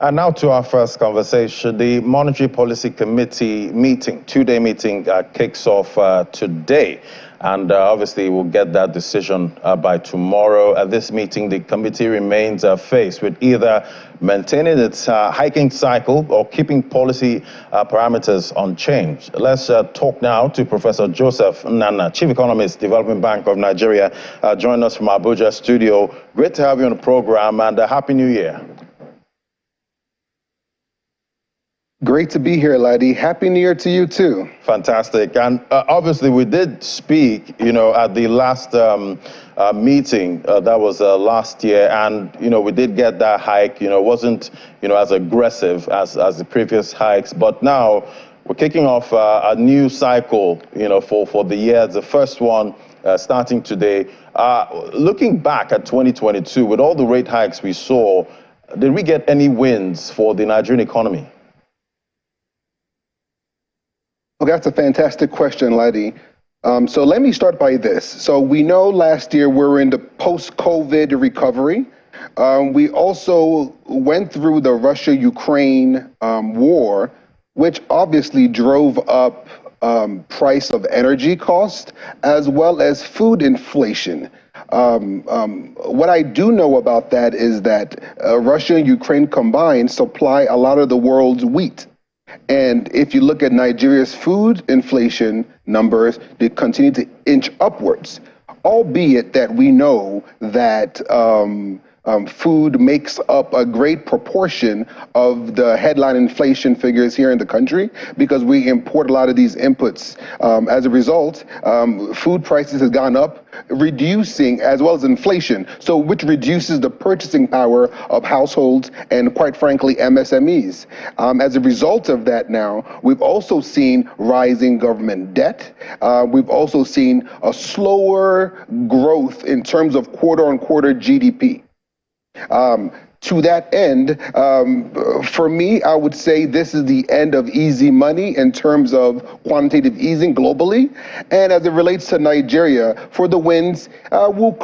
And now to our first conversation. The Monetary Policy Committee meeting, two-day meeting, kicks off today. And obviously, we'll get that decision by tomorrow. At this meeting, the committee remains faced with either maintaining its hiking cycle or keeping policy parameters unchanged. Let's talk now to Professor Joseph Nana, Chief Economist, Development Bank of Nigeria, join us from Abuja studio. Great to have you on the program, and Happy New Year. Great to be here, Laddie. Happy New Year to you, too. Fantastic. And obviously, we did speak, at the last meeting, that was last year, and, we did get that hike, wasn't, as aggressive as the previous hikes. But now we're kicking off a new cycle, for the year. The first one starting today. Looking back at 2022, with all the rate hikes we saw, did we get any wins for the Nigerian economy? Okay, that's a fantastic question, Laddie. So let me start by this. So we know last year we were in the post-COVID recovery. We also went through the Russia-Ukraine war, which obviously drove up price of energy cost as well as food inflation. What I do know about that is that Russia and Ukraine combined supply a lot of the world's wheat. And if you look at Nigeria's food inflation numbers, they continue to inch upwards, albeit that we know that food makes up a great proportion of the headline inflation figures here in the country because we import a lot of these inputs. As a result, food prices have gone up, reducing as well as inflation, so which reduces the purchasing power of households and, quite frankly, MSMEs. As a result of that now, we've also seen rising government debt. We've also seen a slower growth in terms of quarter-on-quarter GDP. To that end, for me, I would say this is the end of easy money in terms of quantitative easing globally. And as it relates to Nigeria, for the wins,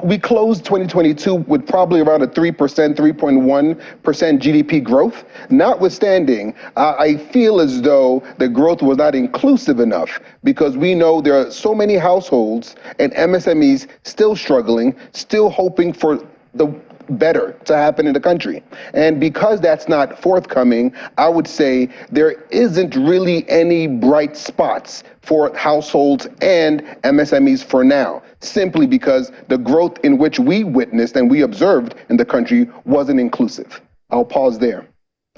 we closed 2022 with probably around a 3%, 3.1% GDP growth. Notwithstanding, I feel as though the growth was not inclusive enough because we know there are so many households and MSMEs still struggling, still hoping for the better to happen in the country. And because that's not forthcoming, I would say there isn't really any bright spots for households and MSMEs for now, simply because the growth in which we witnessed and we observed in the country wasn't inclusive. I'll pause there.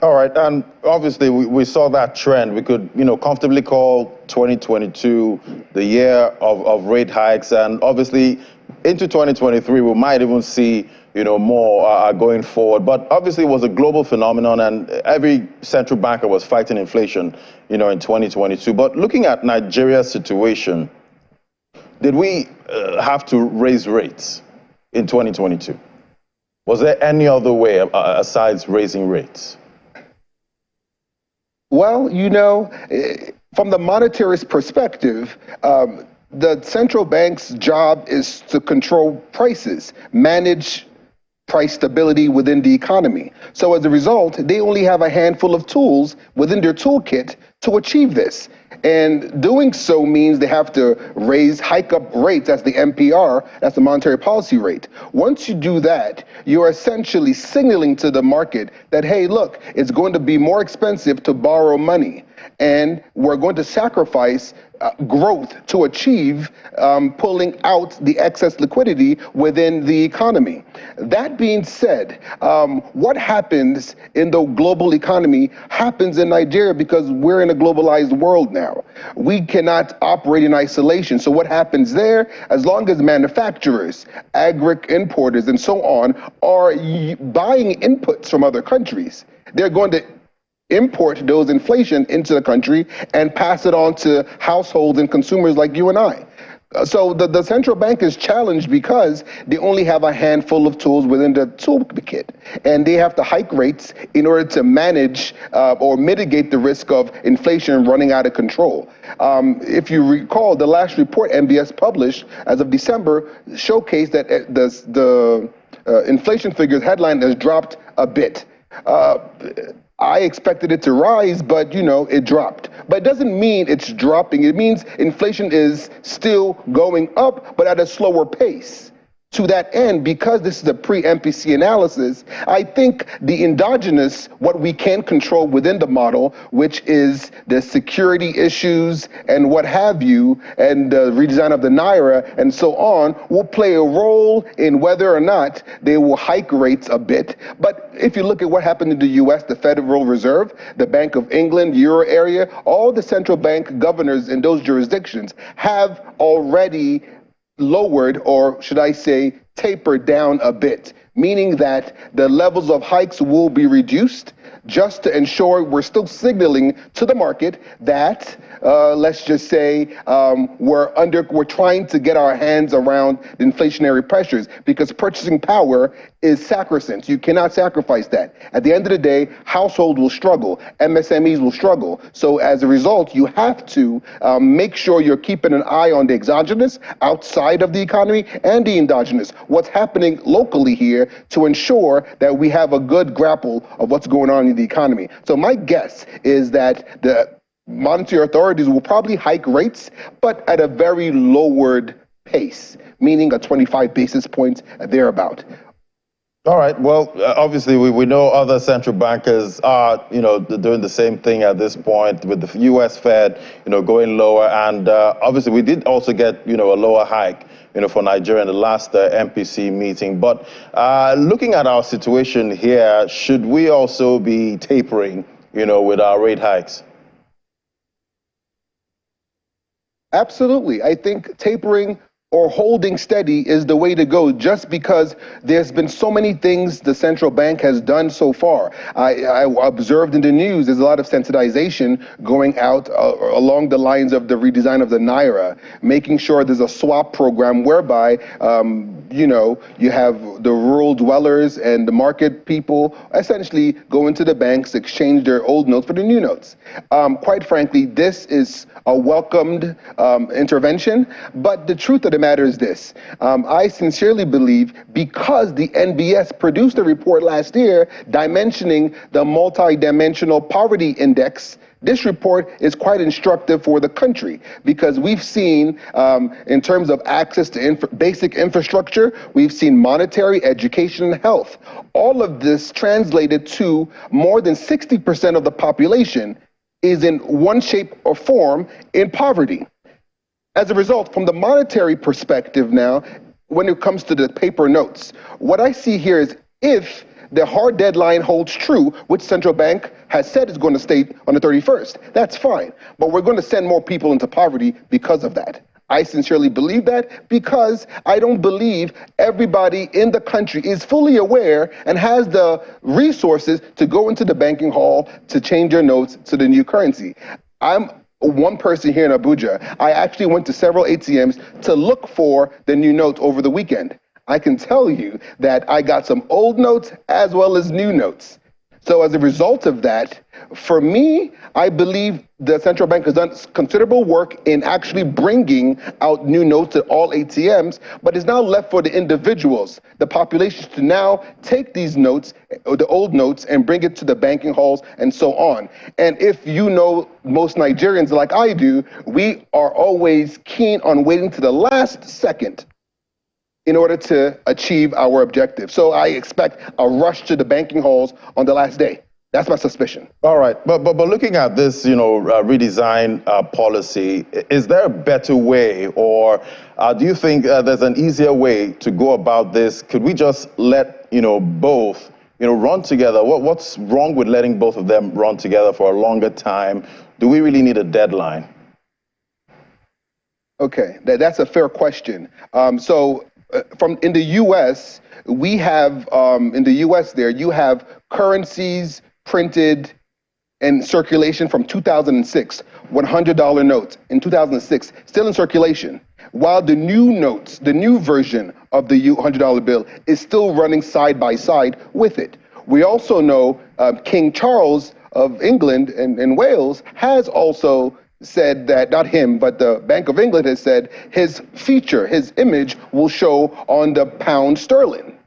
All right, and obviously we saw that trend. We could, comfortably call 2022 the year of rate hikes, and obviously into 2023 we might even see more going forward. But obviously it was a global phenomenon, and every central banker was fighting inflation, in 2022. But looking at Nigeria's situation, did we have to raise rates in 2022? Was there any other way aside raising rates? Well, from the monetarist perspective, the central bank's job is to control prices, manage price stability within the economy. So as a result, they only have a handful of tools within their toolkit to achieve this. And doing so means they have to hike up rates. That's the MPR, that's the monetary policy rate. Once you do that, you're essentially signaling to the market that, hey, look, it's going to be more expensive to borrow money. And we're going to sacrifice growth to achieve pulling out the excess liquidity within the economy. That being said, what happens in the global economy happens in Nigeria because we're in a globalized world now. We cannot operate in isolation. So what happens there, as long as manufacturers, agri-importers, and so on are buying inputs from other countries, they're going to import those inflation into the country and pass it on to households and consumers like you and I. So the central bank is challenged because they only have a handful of tools within the toolkit, and they have to hike rates in order to manage or mitigate the risk of inflation running out of control. If you recall, the last report MBS published as of December showcased that the inflation figures headline has dropped a bit. I expected it to rise, but it dropped. But it doesn't mean it's dropping. It means inflation is still going up, but at a slower pace. To that end, because this is a pre-MPC analysis, I think the endogenous, what we can control within the model, which is the security issues and what have you, and the redesign of the Naira and so on, will play a role in whether or not they will hike rates a bit. But if you look at what happened in the US, the Federal Reserve, the Bank of England, Euro area, all the central bank governors in those jurisdictions have already lowered, or should I say, tapered down a bit, meaning that the levels of hikes will be reduced just to ensure we're still signaling to the market that, let's just say, we're trying to get our hands around the inflationary pressures, because purchasing power is sacrosanct. You cannot sacrifice that. At the end of the day, households will struggle, MSMEs will struggle. So as a result, you have to make sure you're keeping an eye on the exogenous outside of the economy and the endogenous, what's happening locally here, to ensure that we have a good grapple of what's going on in the economy. So my guess is that the monetary authorities will probably hike rates, but at a very lowered pace, meaning a 25 basis points thereabout. All right. Well, obviously, we know other central bankers are, doing the same thing at this point, with the U.S. Fed, going lower. And obviously, we did also get, a lower hike, for Nigeria in the last MPC meeting. But looking at our situation here, should we also be tapering, with our rate hikes? Absolutely. I think tapering or holding steady is the way to go, just because there's been so many things the central bank has done so far. I observed in the news there's a lot of sensitization going out along the lines of the redesign of the Naira, making sure there's a swap program whereby you have the rural dwellers and the market people essentially go into the banks, exchange their old notes for the new notes. Quite frankly, this is a welcomed intervention, but the truth of the matter is this. I sincerely believe, because the NBS produced a report last year dimensioning the multi-dimensional poverty index, this report is quite instructive for the country, because we've seen, in terms of access to basic infrastructure, we've seen monetary, education, and health. All of this translated to more than 60% of the population is in one shape or form in poverty. As a result, from the monetary perspective now, when it comes to the paper notes, what I see here is, if the hard deadline holds true, which central bank has said is going to stay on the 31st, that's fine. But we're going to send more people into poverty because of that. I sincerely believe that, because I don't believe everybody in the country is fully aware and has the resources to go into the banking hall to change their notes to the new currency. I'm one person here in Abuja. I actually went to several ATMs to look for the new notes over the weekend. I can tell you that I got some old notes as well as new notes. So as a result of that, for me, I believe the central bank has done considerable work in actually bringing out new notes at all ATMs, but it's now left for the individuals, the population, to now take these notes, or the old notes, and bring it to the banking halls and so on. And if you know most Nigerians like I do, we are always keen on waiting to the last second in order to achieve our objective. So I expect a rush to the banking halls on the last day. That's my suspicion. All right, but looking at this, redesign policy, is there a better way, or do you think there's an easier way to go about this? Could we just let both run together? What's wrong with letting both of them run together for a longer time? Do we really need a deadline? Okay, that's a fair question. In the U.S., we have, you have currencies printed and circulation from 2006, $100 notes in 2006, still in circulation, while the new notes, the new version of the $100 bill is still running side by side with it. We also know King Charles of England and Wales has also said that, not him, but the Bank of England has said his image will show on the pound sterling,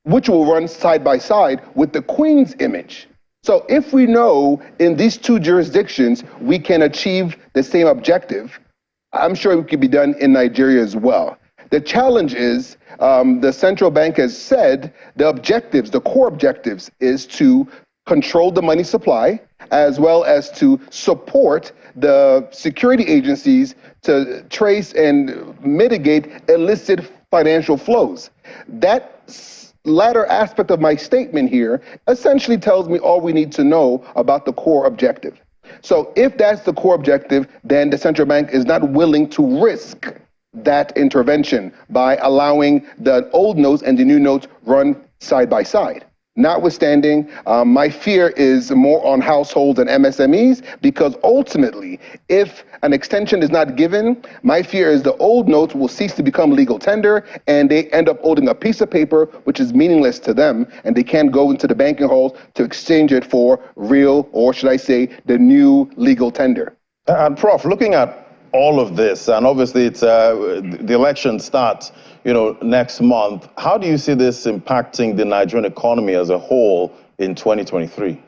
which will run side by side with the Queen's image. So if we know in these two jurisdictions we can achieve the same objective, I'm sure it could be done in Nigeria as well. The challenge is the central bank has said the objectives, the core objectives, is to control the money supply as well as to support the security agencies to trace and mitigate illicit financial flows. That latter aspect of my statement here essentially tells me all we need to know about the core objective. So if that's the core objective, then the central bank is not willing to risk that intervention by allowing the old notes and the new notes run side by side. Notwithstanding, my fear is more on households and MSMEs, because ultimately, if an extension is not given, my fear is the old notes will cease to become legal tender and they end up holding a piece of paper which is meaningless to them, and they can't go into the banking halls to exchange it for real, or should I say, the new legal tender. And Prof, looking at all of this, and obviously it's the election starts, next month. How do you see this impacting the Nigerian economy as a whole in 2023?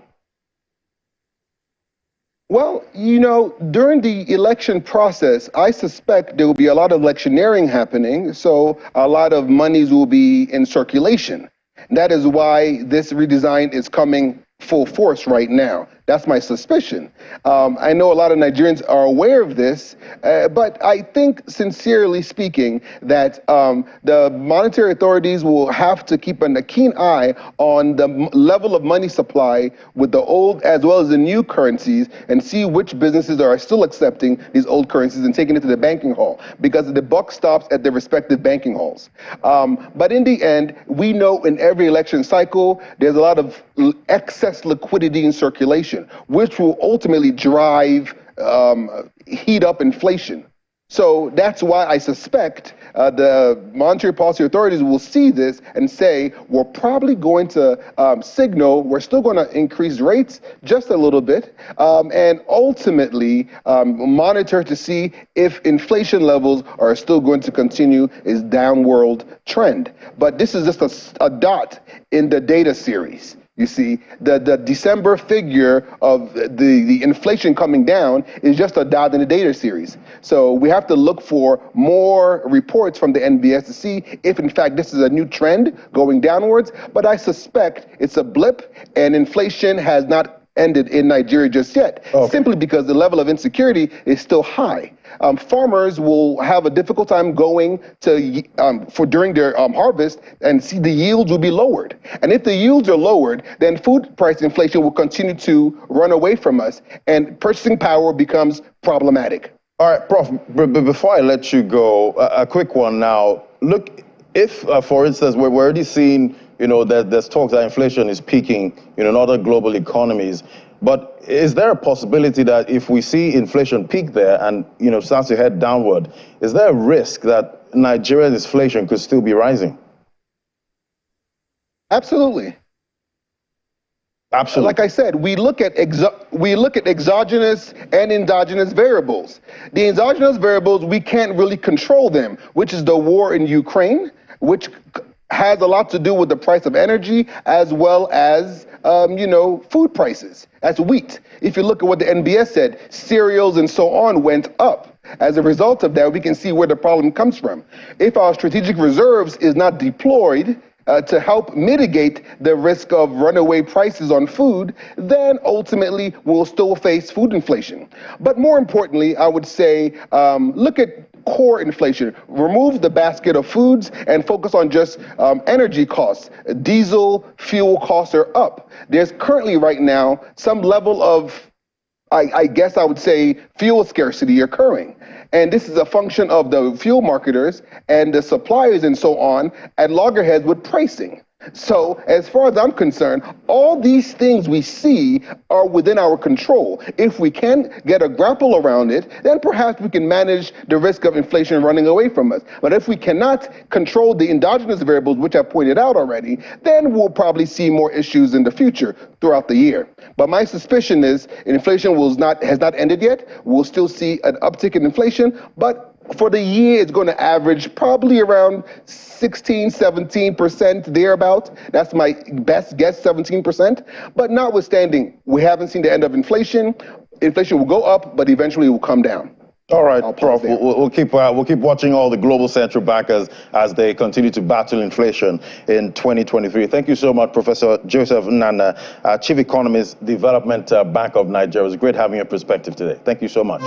Well, during the election process, I suspect there will be a lot of electioneering happening, so a lot of monies will be in circulation. That is why this redesign is coming full force right now. That's my suspicion. I know a lot of Nigerians are aware of this, but I think, sincerely speaking, that the monetary authorities will have to keep a keen eye on the level of money supply with the old as well as the new currencies, and see which businesses are still accepting these old currencies and taking it to the banking hall, because the buck stops at their respective banking halls. But in the end, we know in every election cycle, there's a lot of excess liquidity in circulation, which will ultimately drive, heat up inflation. So that's why I suspect the monetary policy authorities will see this and say, we're probably going to signal we're still going to increase rates just a little bit, and ultimately monitor to see if inflation levels are still going to continue its downward trend. But this is just a dot in the data series. You see, the December figure of the inflation coming down is just a dot in the data series. So we have to look for more reports from the NBS to see if, in fact, this is a new trend going downwards. But I suspect it's a blip, and inflation has not ended in Nigeria just yet, simply because the level of insecurity is still high. Farmers will have a difficult time going to during their harvest, and see the yields will be lowered. And if the yields are lowered, then food price inflation will continue to run away from us, and purchasing power becomes problematic. All right, Prof, before I let you go, a quick one now. Look, if, for instance, we're already seeing, that there's talks that inflation is peaking, in other global economies. But is there a possibility that if we see inflation peak there and, starts to head downward, is there a risk that Nigeria's inflation could still be rising? Absolutely. Absolutely. Like I said, we look at exogenous and endogenous variables. The exogenous variables, we can't really control them, which is the war in Ukraine, which has a lot to do with the price of energy, as well as food prices. That's wheat. If you look at what the NBS said, cereals and so on went up. As a result of that, we can see where the problem comes from. If our strategic reserves is not deployed to help mitigate the risk of runaway prices on food, then ultimately we'll still face food inflation. But more importantly, I would say, look at core inflation. Remove the basket of foods and focus on just energy costs. Diesel, fuel costs are up. There's currently right now some level of, I guess I would say, fuel scarcity occurring. And this is a function of the fuel marketers and the suppliers and so on at loggerheads with pricing. So as far as I'm concerned, all these things we see are within our control. If we can get a grapple around it, then perhaps we can manage the risk of inflation running away from us. But if we cannot control the endogenous variables, which I've pointed out already, then we'll probably see more issues in the future throughout the year. But my suspicion is inflation has not ended yet. We'll still see an uptick in inflation, but For the year, it's going to average probably around 16, 17% thereabout. That's my best guess, 17%. But notwithstanding, we haven't seen the end of inflation. Inflation will go up, but eventually it will come down. All right, Prof. We'll keep watching all the global central bankers as they continue to battle inflation in 2023. Thank you so much, Professor Joseph Nana, Chief Economist, Development Bank of Nigeria. It was great having your perspective today. Thank you so much.